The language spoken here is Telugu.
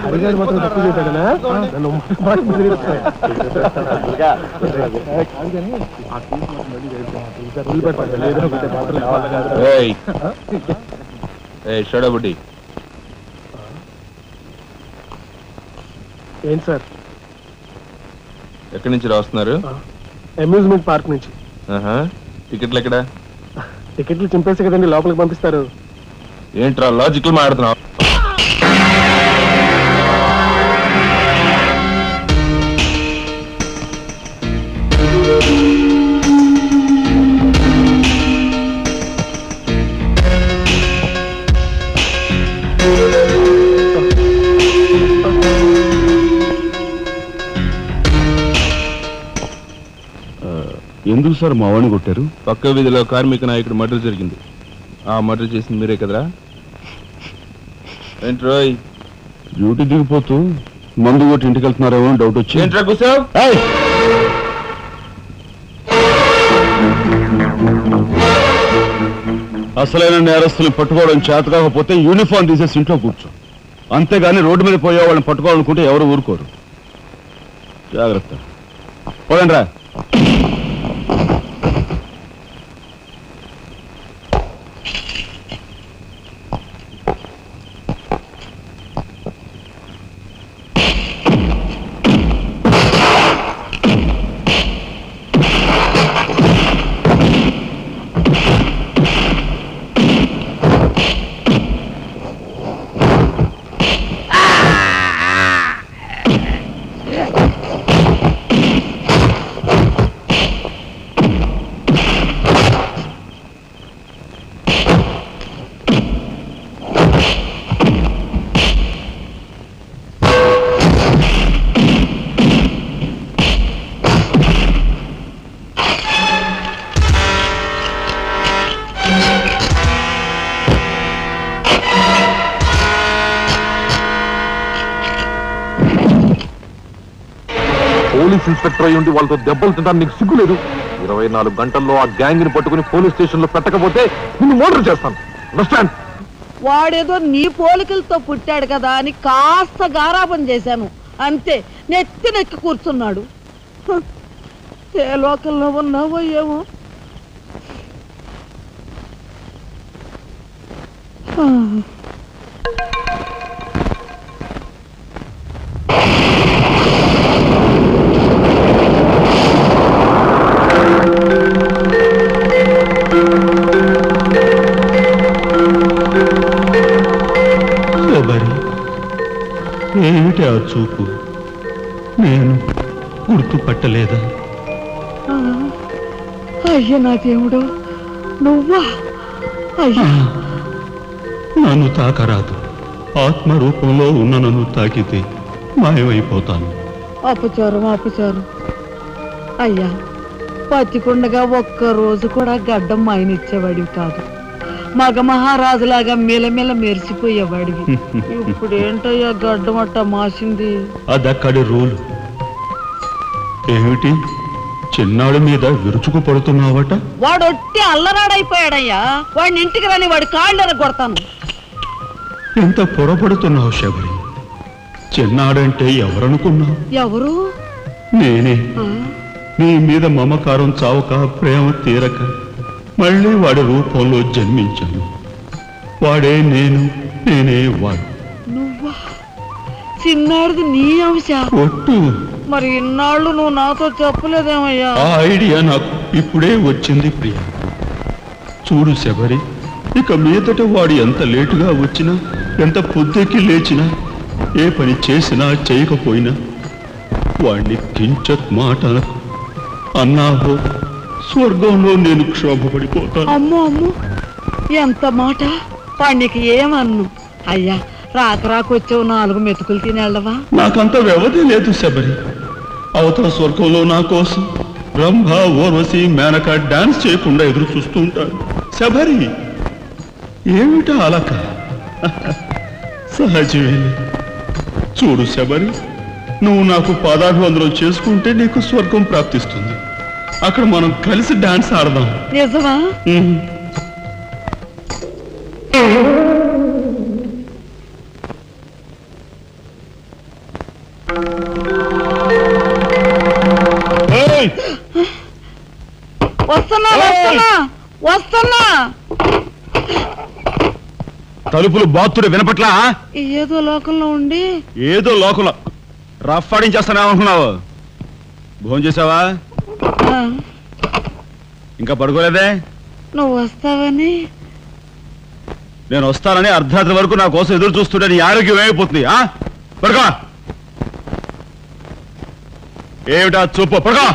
హరిగారు మాత్రం తక్కువ చేశాడనా నన్ను ఏంటి సార్? ఎక్కడి నుంచి రాస్తున్నారు? అమ్యూజ్మెంట్ పార్క్ నుంచి. టికెట్లు ఎక్కడ? టికెట్లు చింపేసి కదండి లోపలికి పంపిస్తారు. ఏంట్రా లాజికల్ మాట్లాడుతున్నావు? ఎందుకు సార్ మా వాడిని కొట్టారు? పక్క వీధిలో కార్మిక నాయకుడు మర్డర్ జరిగింది. ఆ మర్డర్ చేసింది మీరే కదరా? ఏంట్రోయ్ డ్యూటీ దిగిపోతూ మందు కొట్టి ఇంటికి వెళ్తున్నారేమో డౌట్ వచ్చి. ఏంట్రా కూర్చోవ్? అసలైన నేరస్తుల్ని పట్టుకోవడం చేత కాకపోతే యూనిఫామ్ తీసేసి ఇంట్లో కూర్చో. అంతేగాని రోడ్డు మీద పోయే వాళ్ళని పట్టుకోవాలనుకుంటే ఎవరు ఊరుకోరు. జాగ్రత్త. పోయండి రా. పోలీస్ ఇన్స్పెక్టర్ అయ్యి ఉండి వాళ్ళతో దెబ్బలు తింటాను నీకు సిగ్గులేదు? 24 గంటల్లో ఆ గ్యాంగ్ ని పట్టుకుని పోలీస్ స్టేషన్ లో పెట్టకపోతే నిన్ను మర్డర్ చేస్తాను. అండర్స్టాండ్? వాడేదో నీ పోలికలతో పుట్టాడు కదా అని కాస్త గారాబం చేశాను అంతే. నెత్తి కూర్చున్నాడు. ఏ లోకల్లో ఉన్నావో ఏమో. ఏమిటి ఆ చూపు? నేను గుర్తుపట్టలేదా? అయ్యా నా దేవుడు, నువ్వా? అయ్యా నన్ను తాకరాదు. ఆత్మరూపంలో ఉన్న నన్ను తాకితే మాయమైపోతాను. అపచారం అపచారం. అయ్యా పతికుండగా ఒక్కరోజు కూడా గడ్డం మాయనిచ్చేవాడివి కాదు. మగ మహారాజులాగా మెలమెల మెరిసిపోయేవాడివి. ఇప్పుడు ఏంటయ్యా గడ్డం అట్ట మాసింది? అదక్కడి రూలు. ఏమిటి చిన్నాడు మీద విరుచుకు పడుతున్నావట? వాడొట్టి అల్లరాడైపోయాడయ్యా. వాడిని ఇంటికి రాని వాడి కాళ్ళెర కొడతాను. ఎంత పొరపడుతున్నావు శబరి? చిన్నాడంటే ఎవరనుకున్నావు? ఎవరు? నేనే. నీ మీద మమకారం చావక, ప్రేమ తీరక మళ్ళీ వాడి రూపంలో జన్మించాను. వాడే నేను, నేనే వాడు. నువ్వా? చిన్నాడిది నీ అంశ? ఒట్టు. మరి ఇన్నాళ్ళు నువ్వు నాతో చెప్పలేదేమయ్యా? ఆ ఐడియా నాకు ఇప్పుడే వచ్చింది ప్రియ. చూడు శబరి, ఇక మీదట వాడు ఎంత లేటుగా వచ్చినా, ఎంత పొద్దుకి లేచినా, ఏ పని చేసినా చేయకపోయినా వాడిని కించత్ మాట అన్నాహో స్వర్గంలో నేను క్షోభపడిపోతాను. అమ్మో అమ్మో, ఎంత మాట! వాడికి ఏమన్ను? అయ్యా రాకొచ్చావు 4 మెతుకులు తినేళ్ళవా? నాకంత వ్యవధి లేదు శబరి. అవతల స్వర్గంలో నా కోసం రంభ, ఊర్వశి, మేనక డాన్స్ చేయకుండా ఎదురు చూస్తూ ఉంటారు. శబరి ఏమిటా అలక? సహజమే. చూడు శబరి, నువ్వు నాకు పాదాభివందనం చేసుకుంటే నీకు స్వర్గం ప్రాప్తిస్తుంది. అక్కడ మనం కలిసి డాన్స్ ఆడదాం. నిజమా? వస్తున్నా వస్తున్నా. తలుపులు బాత్తుడు వినపట్లా? ఏదో లోకంలో ఉండి ఏదో లోకంలో రఫ్ ఆడించేస్తానేమనుకున్నావు? భోజనం చేసావా? ఆ, ఇంకా పడుకోలేదే? నువ్వు వస్తావని. నేను వస్తానని అర్ధరాత్రి వరకు నా కోసం ఎదురు చూస్తుంటే నీ ఆరోగ్యం ఏమైపోతుంది? పడుకో. ఏమిటా చూపు? పడుకో.